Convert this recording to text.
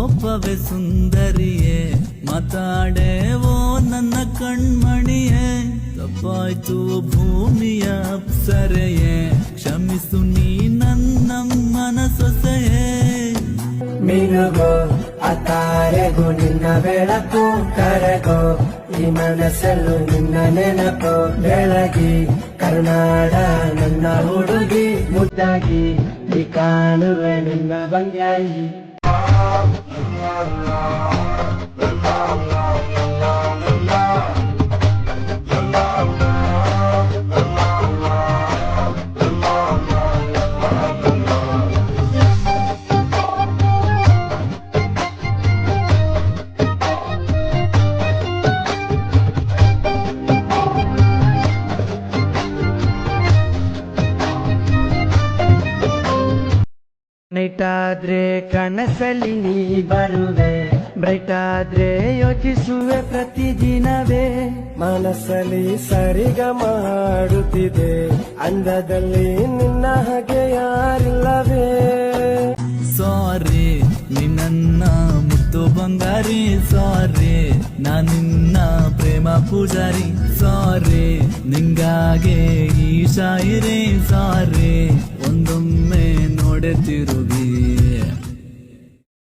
ಕೋಪವೇ ಸುಂದರಿಯೇ ಮಾತಾಡೇವೋ ನನ್ನ ಕಣ್ಮಣಿಯೇ ತಪ್ಪಾಯ್ತು ಭೂಮಿಯ ಅಪ್ಸರೆಯೇ ಕ್ಷಮಿಸು ನೀ ನನ್ನಮ್ಮನ ಸೊಸೆಯೇ ಮಿನುಗೋ ಆ ತಾರೆಗೂ ನಿನ್ನ ಬೆಳಕು ಕರಗೋ ಈ ಮನಸ್ಸಲ್ಲೂ ನಿನ್ನ ನೆನಪು ಬೆಳಗಿ ಕರ್ನಾಡ ನನ್ನ ಹುಡುಗಿ ಮುದ್ದಾಗಿ ಈ ಕಾಣುವೆ ನಿನ್ನ ಭಂಗ್ಯಾಗಿ ನೈಟ್ ಆದ್ರೆ ಕನಸಲ್ಲಿ ನೀ ಬರುವೆ ಬ್ರೈಟ್ ಆದ್ರೆ ಯೋಚಿಸುವೆ ಪ್ರತಿದಿನವೇ ಮನಸ್ಸಲ್ಲಿ ಸರಿಗ ಮಾಡುತ್ತಿದೆ ಅಂದದಲ್ಲಿ ನಿನ್ನ ಹಾಗೆ ಯಾರಿಲ್ಲವೇ ಸಾರಿ ನಿನ್ನ ಮುತ್ತು ಬಂಗಾರಿ ಸಾರಿ ನಿನ್ನ ಪ್ರೇಮ ಪೂಜಾರಿ ಸಾರಿ ನಿಂಗಾಗೆ ಈ ಶಾಯಿರಿ ಸಾರಿ ಒಂದೊಮ್ಮೆ ನೋಡೆ ತಿರುಗಿ